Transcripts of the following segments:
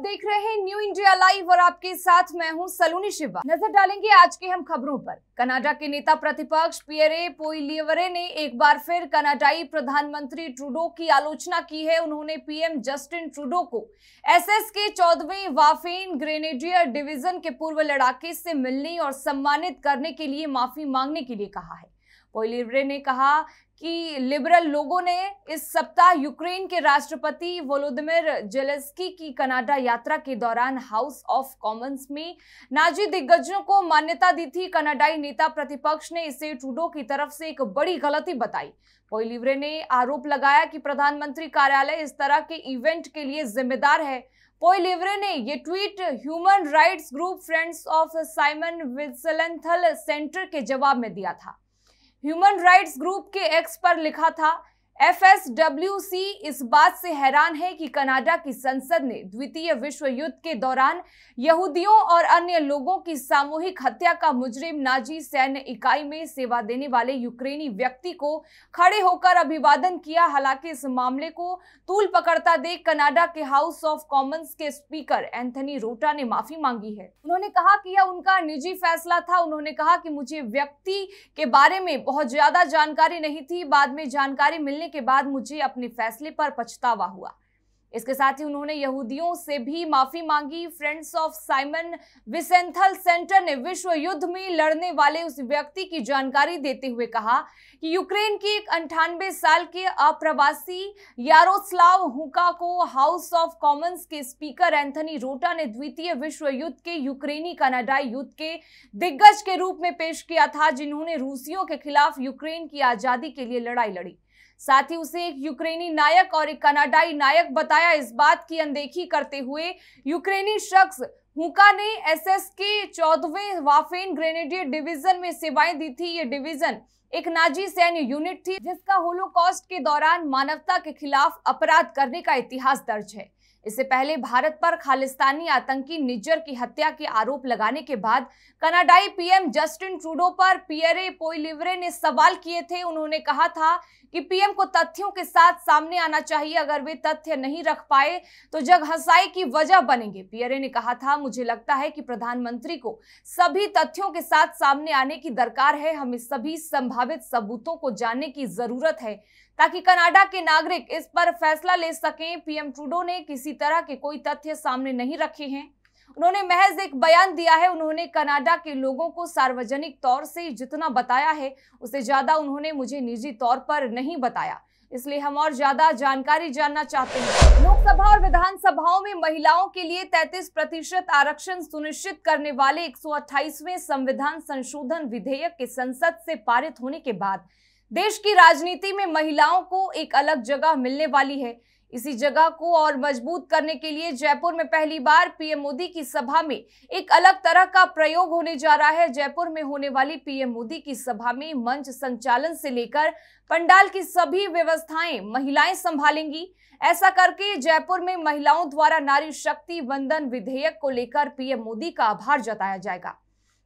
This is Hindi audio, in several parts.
देख रहे हैं न्यू इंडिया लाइव और आपके साथ मैं हूं सलोनी शिवा। नजर डालेंगे आज के हम खबरों पर। कनाडा के नेता प्रतिपक्ष पियरे पोइलिवरे ने एक बार फिर कनाडाई प्रधानमंत्री ट्रूडो की आलोचना की है। उन्होंने पीएम जस्टिन ट्रूडो को एसएस के 14वें वाफेन ग्रेनेडियर डिवीजन के पूर्व लड़ाके से मिलने और सम्मानित करने के लिए माफी मांगने के लिए कहा है। पोइलिवरे ने कहा कि लिबरल लोगों ने इस सप्ताह यूक्रेन के राष्ट्रपति वोलोदिमिर जेलेंस्की की कनाडा यात्रा के दौरान हाउस ऑफ कॉमन्स में नाजी दिग्गजों को मान्यता दी थी। कनाडाई नेता प्रतिपक्ष ने इसे ट्रूडो की तरफ से एक बड़ी गलती बताई। पोइलिवरे ने आरोप लगाया कि प्रधानमंत्री कार्यालय इस तरह के इवेंट के लिए जिम्मेदार है। पोइलिवरे ने ये tweet human rights group friends of Simon Wiesenthal center के जवाब में दिया था। ह्यूमन राइट्स ग्रुप के एक्स पर लिखा था, FSWC इस बात से हैरान है कि कनाडा की संसद ने द्वितीय विश्व युद्ध के दौरान यहूदियों और अन्य लोगों की सामूहिक हत्या का मुजरिम नाजी सैन्य इकाई में सेवा देने वाले यूक्रेनी व्यक्ति को खड़े होकर अभिवादन किया। हालांकि इस मामले को तूल पकड़ता देख कनाडा के हाउस ऑफ कॉमन्स के स्पीकर एंथनी रोटा ने माफी मांगी है। उन्होंने कहा कि यह उनका निजी फैसला था। उन्होंने कहा कि मुझे व्यक्ति के बारे में बहुत ज्यादा जानकारी नहीं थी। बाद में जानकारी मिलने के बाद मुझे अपने फैसले पर पछतावा हुआ। इसके साथ ही उन्होंने यहूदियों से भी माफी मांगी। फ्रेंड्स ऑफ साइमन विसेंथल सेंटर ने विश्व युद्ध में लड़ने वाले उस व्यक्ति की जानकारी देते हुए कहा कि यूक्रेन की एक 98 साल के अप्रवासी यारोस्लाव हुका को हाउस ऑफ कॉमन्स के स्पीकर एंथनी रोटा ने द्वितीय विश्व युद्ध के यूक्रेनी कनाडाई युद्ध के दिग्गज के रूप में पेश किया था, जिन्होंने रूसियों के खिलाफ यूक्रेन की आजादी के लिए लड़ाई लड़ी। साथ ही उसे एक यूक्रेनी नायक और एक कनाडाई नायक बताया। इस बात की अनदेखी करते हुए यूक्रेनी शख्स हुका ने एसएस के 14वें वाफेन ग्रेनेडियर डिवीजन में सेवाएं दी थी। ये डिवीजन एक नाजी सैन्य यूनिट थी जिसका होलोकॉस्ट के दौरान मानवता के खिलाफ अपराध करने का इतिहास दर्ज है। इससे पहले भारत पर खालिस्तानी आतंकी निज्जर की हत्या के आरोप लगाने के बाद कनाडाई पीएम जस्टिन ट्रूडो पर पियरे पोइलिवरे ने सवाल किए थे। उन्होंने कहा था कि पीएम को तथ्यों के साथ सामने आना चाहिए। अगर वे तथ्य नहीं रख पाए तो जग हंसाई की वजह बनेंगे। पियरे ने कहा था, मुझे लगता है कि प्रधानमंत्री को सभी तथ्यों के साथ सामने आने की दरकार है। हमें सभी संभावित सबूतों को जानने की जरूरत है ताकि कनाडा के नागरिक इस पर फैसला ले सकें। पीएम ट्रूडो ने किसी तरह के कोई तथ्य सामने नहीं रखे हैं। उन्होंने महज एक बयान दिया है। उन्होंने कनाडा के लोगों को सार्वजनिक तौर से जितना बताया है उससे ज्यादा उन्होंने मुझे निजी तौर पर नहीं बताया, इसलिए हम और ज्यादा जानकारी जानना चाहते हैं। लोकसभा और विधानसभाओं में महिलाओं के लिए 33% आरक्षण सुनिश्चित करने वाले 128वें संविधान संशोधन विधेयक के संसद से पारित होने के बाद देश की राजनीति में महिलाओं को एक अलग जगह मिलने वाली है। इसी जगह को और मजबूत करने के लिए जयपुर में पहली बार पीएम मोदी की सभा में एक अलग तरह का प्रयोग होने जा रहा है। जयपुर में होने वाली पीएम मोदी की सभा में मंच संचालन से लेकर पंडाल की सभी व्यवस्थाएं महिलाएं संभालेंगी। ऐसा करके जयपुर में महिलाओं द्वारा नारी शक्ति वंदन विधेयक को लेकर पीएम मोदी का आभार जताया जाएगा।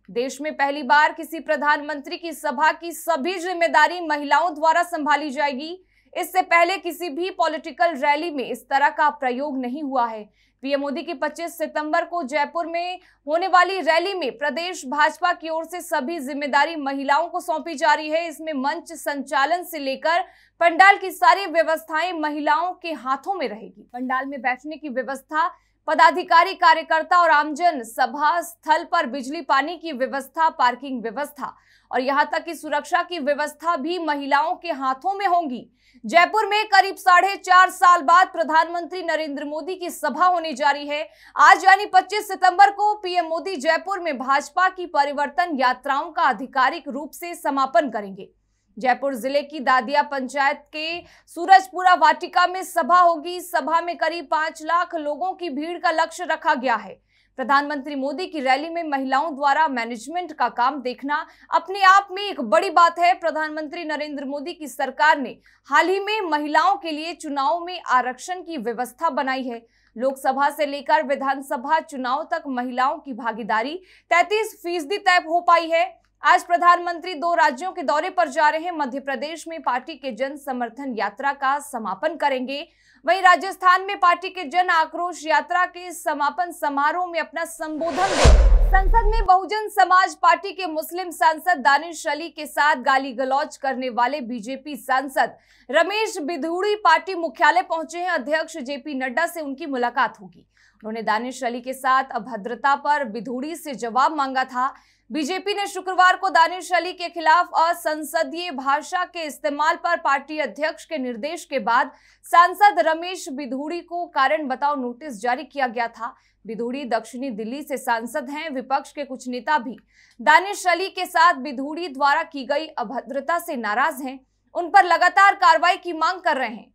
देश में पहली बार किसी प्रधानमंत्री की सभा की सभी जिम्मेदारी महिलाओं द्वारा संभाली जाएगी। इससे पहले किसी भी पॉलिटिकल रैली में इस तरह का प्रयोग नहीं हुआ है। पीएम मोदी की 25 सितंबर को जयपुर में होने वाली रैली में प्रदेश भाजपा की ओर से सभी जिम्मेदारी महिलाओं को सौंपी जा रही है। इसमें मंच संचालन से लेकर पंडाल की सारी व्यवस्थाएं महिलाओं के हाथों में रहेगी। पंडाल में बैठने की व्यवस्था, पदाधिकारी, कार्यकर्ता और आमजन, सभा स्थल पर बिजली पानी की व्यवस्था, पार्किंग व्यवस्था और यहाँ तक कि सुरक्षा की व्यवस्था भी महिलाओं के हाथों में होंगी। जयपुर में करीब 4.5 साल बाद प्रधानमंत्री नरेंद्र मोदी की सभा होने जा रही है। आज यानी 25 सितंबर को पीएम मोदी जयपुर में भाजपा की परिवर्तन यात्राओं का आधिकारिक रूप से समापन करेंगे। जयपुर जिले की दादिया पंचायत के सूरजपुरा वाटिका में सभा होगी। सभा में करीब 5 लाख लोगों की भीड़ का लक्ष्य रखा गया है। प्रधानमंत्री मोदी की रैली में महिलाओं द्वारा मैनेजमेंट का काम देखना अपने आप में एक बड़ी बात है। प्रधानमंत्री नरेंद्र मोदी की सरकार ने हाल ही में महिलाओं के लिए चुनाव में आरक्षण की व्यवस्था बनाई है। लोकसभा से लेकर विधानसभा चुनाव तक महिलाओं की भागीदारी 33% तय हो पाई है। आज प्रधानमंत्री 2 राज्यों के दौरे पर जा रहे हैं। मध्य प्रदेश में पार्टी के जन समर्थन यात्रा का समापन करेंगे। वहीं राजस्थान में पार्टी के जन आक्रोश यात्रा के समापन समारोह में अपना संबोधन दे संसद में बहुजन समाज पार्टी के मुस्लिम सांसद दानिश अली के साथ गाली गलौज करने वाले बीजेपी सांसद रमेश बिधूड़ी पार्टी मुख्यालय पहुंचे हैं। अध्यक्ष जेपी नड्डा से उनकी मुलाकात होगी। उन्होंने दानिश अली के साथ अभद्रता पर बिधूड़ी से जवाब मांगा था। बीजेपी ने शुक्रवार को दानिश अली के खिलाफ असंसदीय भाषा के इस्तेमाल पर पार्टी अध्यक्ष के निर्देश के बाद सांसद रमेश बिधूड़ी को कारण बताओ नोटिस जारी किया गया था। बिधूड़ी दक्षिणी दिल्ली से सांसद हैं। विपक्ष के कुछ नेता भी दानिश अली के साथ बिधूड़ी द्वारा की गई अभद्रता से नाराज हैं। उन पर लगातार कार्रवाई की मांग कर रहे हैं।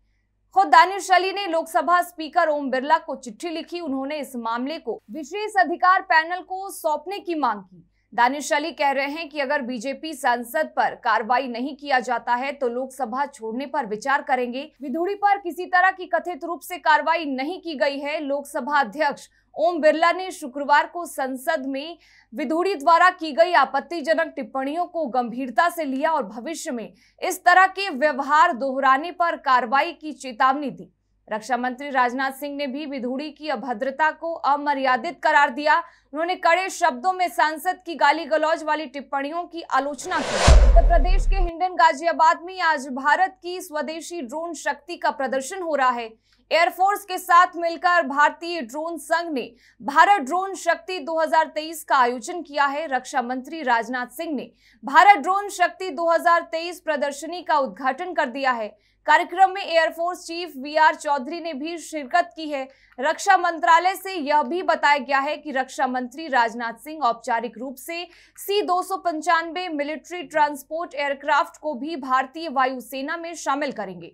खुद दानिश अली ने लोकसभा स्पीकर ओम बिरला को चिट्ठी लिखी। उन्होंने इस मामले को विशेष अधिकार पैनल को सौंपने की मांग की। दानिश अली कह रहे हैं कि अगर बीजेपी सांसद पर कार्रवाई नहीं किया जाता है तो लोकसभा छोड़ने पर विचार करेंगे। बिधूड़ी पर किसी तरह की कथित रूप से कार्रवाई नहीं की गई है। लोकसभा अध्यक्ष ओम बिरला ने शुक्रवार को संसद में बिधूड़ी द्वारा की गई आपत्तिजनक टिप्पणियों को गंभीरता से लिया और भविष्य में इस तरह के व्यवहार दोहराने पर कार्रवाई की चेतावनी दी। रक्षा मंत्री राजनाथ सिंह ने भी बिधूड़ी की अभद्रता को अमर्यादित करार दिया। उन्होंने कड़े शब्दों में सांसद की गाली गलौज वाली टिप्पणियों की आलोचना की। उत्तर प्रदेश के हिंडन गाजियाबाद में आज भारत की स्वदेशी ड्रोन शक्ति का प्रदर्शन हो रहा है। एयरफोर्स के साथ मिलकर भारतीय ड्रोन संघ ने भारत ड्रोन शक्ति 2023 का आयोजन किया है। रक्षा मंत्री राजनाथ सिंह ने भारत ड्रोन शक्ति 2023 प्रदर्शनी का उद्घाटन कर दिया है। कार्यक्रम में एयरफोर्स चीफ वीआर चौधरी ने भी शिरकत की है। रक्षा मंत्रालय से यह भी बताया गया है कि रक्षा मंत्री राजनाथ सिंह औपचारिक रूप से C-295 मिलिट्री ट्रांसपोर्ट एयरक्राफ्ट को भी भारतीय वायुसेना में शामिल करेंगे।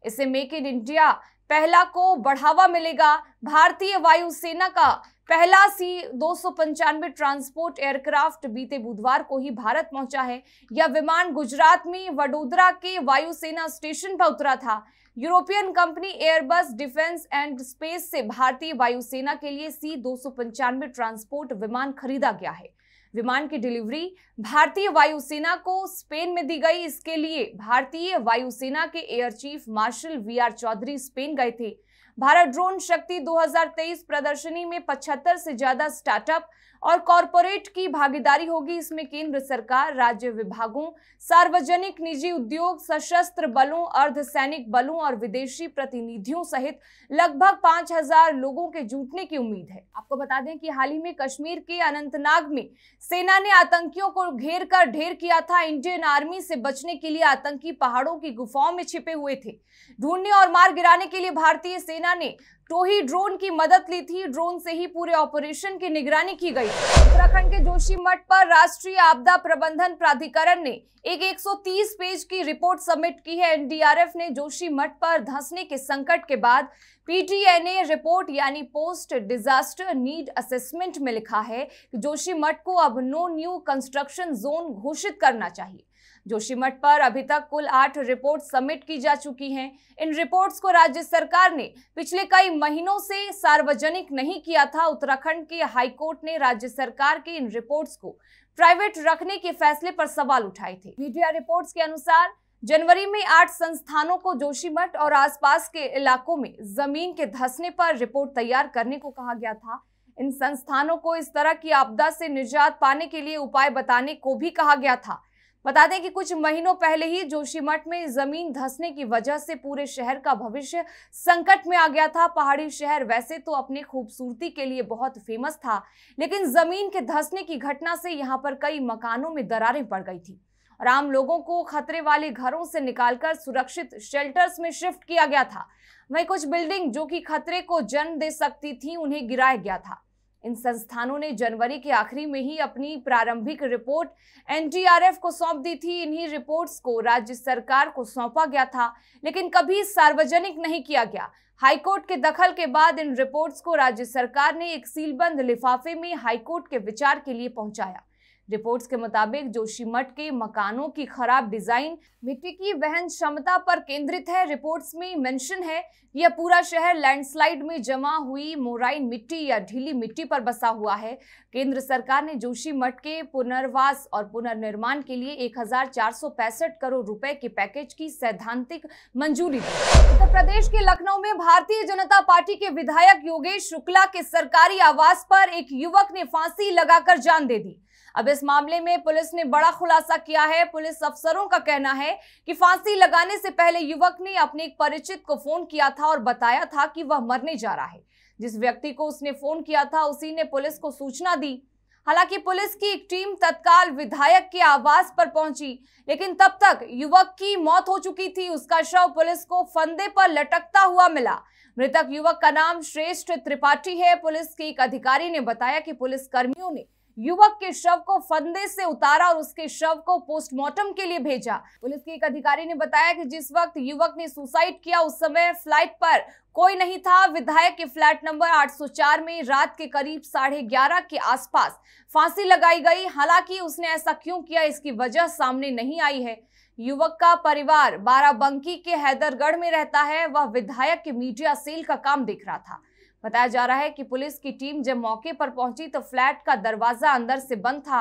इससे मेक इन इंडिया पहला को बढ़ावा मिलेगा। भारतीय वायुसेना का पहला C-295 ट्रांसपोर्ट एयरक्राफ्ट बीते बुधवार को ही भारत पहुंचा है। यह विमान गुजरात में वडोदरा के वायुसेना स्टेशन पर उतरा था। European company Airbus defence and space से भारतीय वायुसेना के लिए C-295 ट्रांसपोर्ट विमान खरीदा गया है। विमान की डिलीवरी भारतीय वायुसेना को स्पेन में दी गई। इसके लिए भारतीय वायुसेना के air chief marshal VR Chaudhary Spain गए थे। भारत ड्रोन शक्ति 2023 प्रदर्शनी में 75 से ज्यादा स्टार्टअप और कॉरपोरेट की भागीदारी होगी। इसमें केंद्र सरकार, राज्य विभागों, सार्वजनिक निजी उद्योग, सशस्त्र बलों, अर्धसैनिक बलों और विदेशी प्रतिनिधियों सहित लगभग 5000 लोगों के जुटने की उम्मीद है। आपको बता दें कि हाल ही में कश्मीर के अनंतनाग में सेना ने आतंकियों को घेर कर ढेर किया था। इंडियन आर्मी से बचने के लिए आतंकी पहाड़ों की गुफाओं में छिपे हुए थे। ढूंढने और मार गिराने के लिए भारतीय सेना ने टोही ड्रोन की मदद ली थी। ड्रोन से ही पूरे ऑपरेशन की निगरानी की गई। उत्तराखंड के जोशीमठ पर राष्ट्रीय आपदा प्रबंधन प्राधिकरण ने एक 130 पेज की रिपोर्ट सबमिट की है। एनडीआरएफ ने जोशीमठ पर धंसने के संकट के बाद पीटीएनए रिपोर्ट यानी पोस्ट डिजास्टर नीड असेसमेंट में लिखा है कि जोशीमठ को अब नो न्यू कंस्ट्रक्शन जोन घोषित करना चाहिए। जोशीमठ पर अभी तक कुल 8 रिपोर्ट सबमिट की जा चुकी हैं। इन रिपोर्ट्स को राज्य सरकार ने पिछले कई महीनों से सार्वजनिक नहीं किया था। उत्तराखंड के हाईकोर्ट ने राज्य सरकार के इन रिपोर्ट्स को प्राइवेट रखने के फैसले पर सवाल उठाए थे। मीडिया रिपोर्ट्स के अनुसार जनवरी में 8 संस्थानों को जोशीमठ और आसपास के इलाकों में जमीन के धंसने पर रिपोर्ट तैयार करने को कहा गया था। इन संस्थानों को इस तरह की आपदा से निजात पाने के लिए उपाय बताने को भी कहा गया था। बता दें कि कुछ महीनों पहले ही जोशीमठ में जमीन धंसने की वजह से पूरे शहर का भविष्य संकट में आ गया था। पहाड़ी शहर वैसे तो अपनी खूबसूरती के लिए बहुत फेमस था, लेकिन जमीन के धंसने की घटना से यहाँ पर कई मकानों में दरारें पड़ गई थी और आम लोगों को खतरे वाले घरों से निकालकर सुरक्षित शेल्टर्स में शिफ्ट किया गया था। वहीं कुछ बिल्डिंग जो कि खतरे को जन्म दे सकती थी, उन्हें गिराया गया था। इन संस्थानों ने जनवरी के आखिरी में ही अपनी प्रारंभिक रिपोर्ट एनडीआरएफ को सौंप दी थी। इन्हीं रिपोर्ट्स को राज्य सरकार को सौंपा गया था, लेकिन कभी सार्वजनिक नहीं किया गया। हाईकोर्ट के दखल के बाद इन रिपोर्ट्स को राज्य सरकार ने एक सीलबंद लिफाफे में हाईकोर्ट के विचार के लिए पहुंचाया। रिपोर्ट्स के मुताबिक जोशीमठ के मकानों की खराब डिजाइन मिट्टी की वहन क्षमता पर केंद्रित है। रिपोर्ट्स में मेंशन है यह पूरा शहर लैंडस्लाइड में जमा हुई मोराइन मिट्टी या ढीली मिट्टी पर बसा हुआ है। केंद्र सरकार ने जोशीमठ के पुनर्वास और पुनर्निर्माण के लिए 1465 करोड़ रुपए के पैकेज की सैद्धांतिक मंजूरी दी। उत्तर प्रदेश के लखनऊ में भारतीय जनता पार्टी के विधायक योगेश शुक्ला के सरकारी आवास पर एक युवक ने फांसी लगाकर जान दे दी। अब इस मामले में पुलिस ने बड़ा खुलासा किया है। पुलिस अफसरों का कहना है कि फांसी लगाने से पहले युवक ने अपने एक परिचित को फोन किया था और बताया था कि वह मरने जा रहा है। जिस व्यक्ति को उसने फोन किया था उसी ने पुलिस को सूचना दी। हालांकि पुलिस की एक टीम तत्काल विधायक के आवास पर पहुंची, लेकिन तब तक युवक की मौत हो चुकी थी। उसका शव पुलिस को फंदे पर लटकता हुआ मिला। मृतक युवक का नाम श्रेष्ठ त्रिपाठी है। पुलिस के एक अधिकारी ने बताया कि पुलिस कर्मियों ने युवक के शव को फंदे से उतारा और उसके शव को पोस्टमार्टम के लिए भेजा। पुलिस के एक अधिकारी ने बताया कि जिस वक्त युवक ने सुसाइड किया उस समय फ्लाइट पर कोई नहीं था। विधायक के फ्लैट नंबर 804 में रात के करीब 11:30 के आसपास फांसी लगाई गई। हालांकि उसने ऐसा क्यों किया इसकी वजह सामने नहीं आई है। युवक का परिवार बाराबंकी के हैदरगढ़ में रहता है। वह विधायक के मीडिया सेल का काम देख रहा था। बताया जा रहा है कि पुलिस की टीम जब मौके पर पहुंची तो फ्लैट का दरवाजा अंदर से बंद था।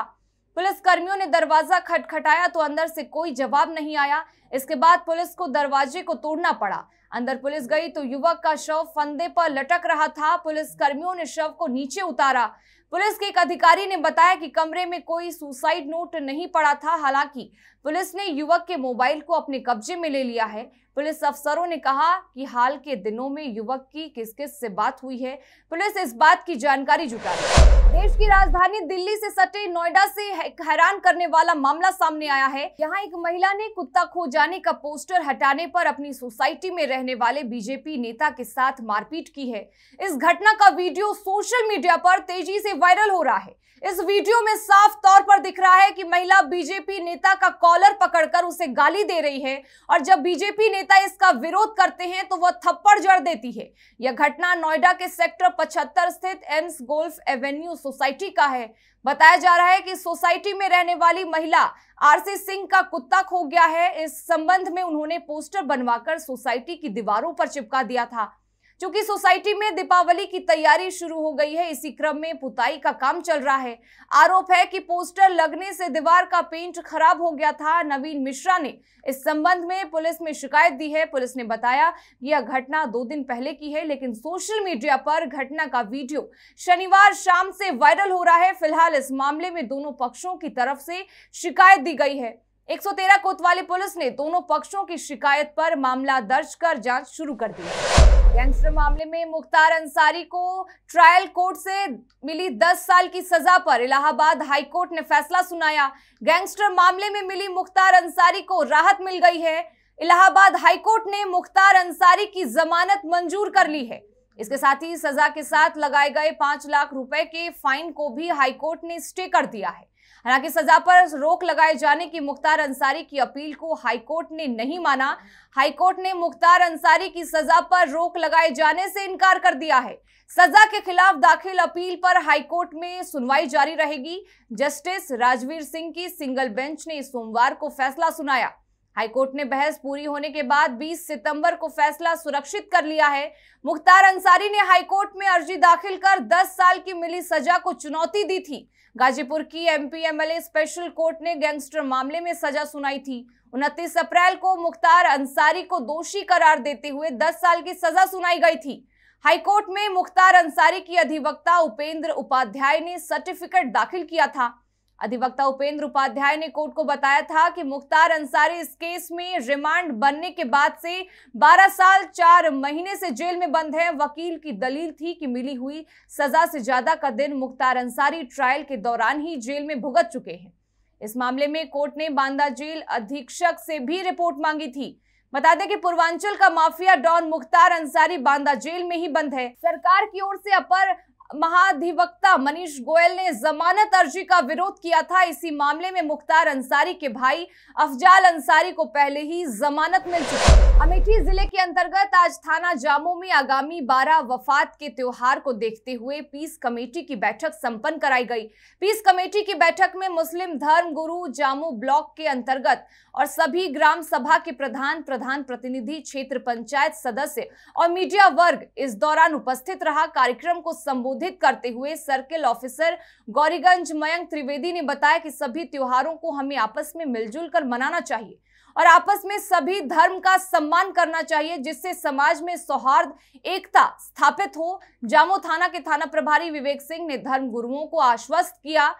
पुलिस कर्मियों ने दरवाजा खटखटाया तो अंदर से कोई जवाब नहीं आया। इसके बाद पुलिस को दरवाजे को तोड़ना पड़ा। अंदर पुलिस गई तो युवक का शव फंदे पर लटक रहा था। पुलिस कर्मियों ने शव को नीचे उतारा। पुलिस के एक अधिकारी ने बताया कि कमरे में कोई सुसाइड नोट नहीं पड़ा था। हालांकि पुलिस ने युवक के मोबाइल को अपने कब्जे में ले लिया है। पुलिस अफसरों ने कहा कि हाल के दिनों में युवक की किस किस से बात हुई है। पुलिस इस बात की जानकारी जुटा रही है। देश की राजधानी दिल्ली से सटे नोएडा से हैरान करने वाला मामला सामने आया है। यहाँ एक महिला ने कुत्ता खो जाने का पोस्टर हटाने पर अपनी सोसाइटी में रहने वाले बीजेपी नेता के साथ मारपीट की है। इस घटना का वीडियो सोशल मीडिया पर तेजी से वायरल हो रहा है। इस वीडियो में साफ तौर पर दिख रहा है कि महिला बीजेपी नेता का कॉलर पकड़कर उसे गाली दे रही है और जब बीजेपी नेता इसका विरोध करते हैं तो वह थप्पड़ जड़ देती है। यह घटना नोएडा के सेक्टर 75 स्थित एम्स गोल्फ एवेन्यू सोसाइटी का है। बताया जा रहा है कि सोसाइटी में रहने वाली महिला आरसी सिंह का कुत्ता खो गया है। इस संबंध में उन्होंने पोस्टर बनवाकर सोसाइटी की दीवारों पर चिपका दिया था। क्योंकि सोसाइटी में दीपावली की तैयारी शुरू हो गई है, इसी क्रम में पुताई का काम चल रहा है। आरोप है कि पोस्टर लगने से दीवार का पेंट खराब हो गया था। नवीन मिश्रा ने इस संबंध में पुलिस में शिकायत दी है। पुलिस ने बताया कि यह घटना 2 दिन पहले की है, लेकिन सोशल मीडिया पर घटना का वीडियो शनिवार शाम से वायरल हो रहा है। फिलहाल इस मामले में दोनों पक्षों की तरफ से शिकायत दी गई है। 113 कोतवाली पुलिस ने दोनों पक्षों की शिकायत पर मामला दर्ज कर जांच शुरू कर दी है। गैंगस्टर मामले में मुख्तार अंसारी को ट्रायल कोर्ट से मिली 10 साल की सजा पर इलाहाबाद हाईकोर्ट ने फैसला सुनाया। गैंगस्टर मामले में मिली मुख्तार अंसारी को राहत मिल गई है। इलाहाबाद हाईकोर्ट ने मुख्तार अंसारी की जमानत मंजूर कर ली है। इसके साथ ही सजा के साथ लगाए गए 5 लाख रुपए के फाइन को भी हाईकोर्ट ने स्टे कर दिया है। हालांकि सजा पर रोक लगाए जाने की मुख्तार अंसारी की अपील को हाईकोर्ट ने नहीं माना। हाईकोर्ट ने मुख्तार अंसारी की सजा पर रोक लगाए जाने से इनकार कर दिया है। सजा के खिलाफ दाखिल अपील पर हाईकोर्ट में सुनवाई जारी रहेगी। जस्टिस राजवीर सिंह की सिंगल बेंच ने सोमवार को फैसला सुनाया। हाईकोर्ट ने बहस पूरी होने के बाद 20 सितंबर को फैसला सुरक्षित कर लिया है। मुख्तार अंसारी ने हाईकोर्ट में अर्जी दाखिल कर 10 साल की मिली सजा को चुनौती दी थी। गाजीपुर की एमपी एमएलए स्पेशल कोर्ट ने गैंगस्टर मामले में सजा सुनाई थी। 29 अप्रैल को मुख्तार अंसारी को दोषी करार देते हुए 10 साल की सजा सुनाई गई थी। हाईकोर्ट में मुख्तार अंसारी की अधिवक्ता उपेंद्र उपाध्याय ने सर्टिफिकेट दाखिल किया था। अधिवक्ता उपेंद्र उपाध्याय ने कोर्ट को बताया था कि मुख्तार अंसारी इस केस में रिमांड बनने के बाद से 12 साल 4 महीने से जेल में बंद है। वकील की दलील थी कि मिली हुई सजा से ज्यादा का दिन मुख्तार अंसारी ट्रायल के दौरान ही जेल में भुगत चुके हैं। इस मामले में कोर्ट ने बांदा जेल अधीक्षक से भी रिपोर्ट मांगी थी। बता दें कि पूर्वांचल का mafia don Mukhtar Ansari Banda jail में ही बंद है। सरकार की ओर से अपर महाधिवक्ता मनीष गोयल ने जमानत अर्जी का विरोध किया था। इसी मामले में मुख्तार अंसारी के भाई अफजाल अंसारी को पहले ही जमानत मिल चुकी है। अमेठी जिले के अंतर्गत आज थाना जामो में आगामी 12 वफात के त्योहार को देखते हुए पीस कमेटी की बैठक संपन्न कराई गई। पीस कमेटी की बैठक में मुस्लिम धर्म गुरु जामो ब्लॉक के अंतर्गत और सभी ग्राम सभा के प्रधान प्रतिनिधि, क्षेत्र पंचायत सदस्य और मीडिया वर्ग इस दौरान उपस्थित रहा। कार्यक्रम को संबोधित करते हुए सर्किल ऑफिसर गौरीगंज मयंक त्रिवेदी ने बताया कि सभी त्योहारों को हमें आपस में मिलजुल कर मनाना चाहिए और आपस में सभी धर्म का सम्मान करना चाहिए, जिससे समाज में सौहार्द एकता स्थापित हो। जामो थाना के थाना प्रभारी विवेक सिंह ने धर्म गुरुओं को आश्वस्त किया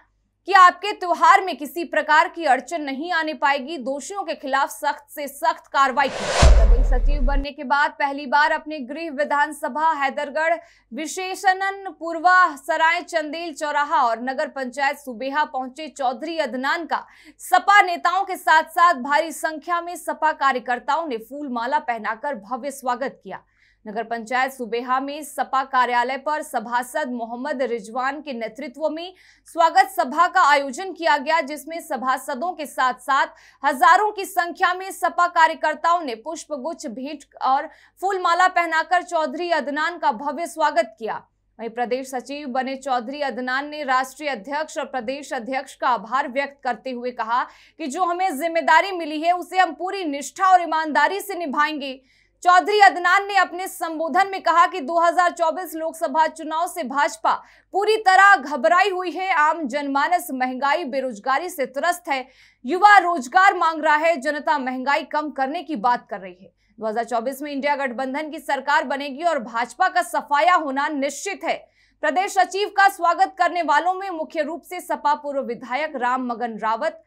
कि आपके त्योहार में किसी प्रकार की अड़चन नहीं आने पाएगी। दोषियों के खिलाफ सख्त से सख्त कार्रवाई की। प्रदेश सचिव बनने के बाद पहली बार अपने गृह विधानसभा हैदरगढ़, विशेषणन पूर्वा, सराय चंदेल चौराहा और नगर पंचायत सुबेहा पहुंचे चौधरी अदनान का सपा नेताओं के साथ साथ भारी संख्या में सपा कार्यकर्ताओं ने फूल माला पहनाकर भव्य स्वागत किया। नगर पंचायत सुबेहा में सपा कार्यालय पर सभासद मोहम्मद रिजवान के नेतृत्व में स्वागत सभा का आयोजन किया गया, जिसमें सभासदों के साथ साथ हजारों की संख्या में सपा कार्यकर्ताओं ने पुष्पगुच्छ भेंट और फूलमाला पहनाकर चौधरी अदनान का भव्य स्वागत किया। वहीं प्रदेश सचिव बने चौधरी अदनान ने राष्ट्रीय अध्यक्ष और प्रदेश अध्यक्ष का आभार व्यक्त करते हुए कहा कि जो हमें जिम्मेदारी मिली है उसे हम पूरी निष्ठा और ईमानदारी से निभाएंगे। चौधरी अदनान ने अपने संबोधन में कहा कि 2024 लोकसभा चुनाव से भाजपा पूरी तरह घबराई हुई है। आम जनमानस महंगाई, बेरोजगारी से त्रस्त है। युवा रोजगार मांग रहा है। जनता महंगाई कम करने की बात कर रही है। 2024 में इंडिया गठबंधन की सरकार बनेगी और भाजपा का सफाया होना निश्चित है। प्रदेश सचिव का स्वागत करने वालों में मुख्य रूप से सपा पूर्व विधायक राम मगन रावत,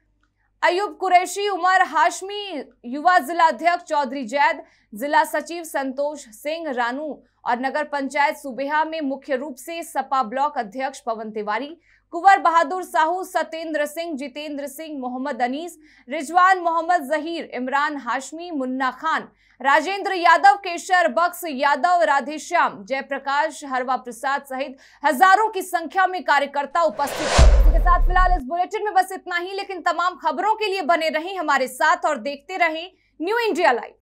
अयूब कुरैशी, उमर हाशमी, युवा जिला अध्यक्ष चौधरी जैद, जिला सचिव संतोष सिंह रानू और नगर पंचायत सुबेहा में मुख्य रूप से सपा ब्लॉक अध्यक्ष पवन तिवारी, कुंवर बहादुर साहू, सत्येंद्र सिंह, जितेंद्र सिंह, मोहम्मद अनीस, रिजवान, मोहम्मद जहीर, इमरान हाशमी, मुन्ना खान, राजेंद्र यादव, केशर बख्श यादव, राधेश्याम, जयप्रकाश, हरवा प्रसाद सहित हजारों की संख्या में कार्यकर्ता उपस्थित थे। इसी के साथ फिलहाल इस बुलेटिन में बस इतना ही, लेकिन तमाम खबरों के लिए बने रहें हमारे साथ और देखते रहें न्यू इंडिया लाइव।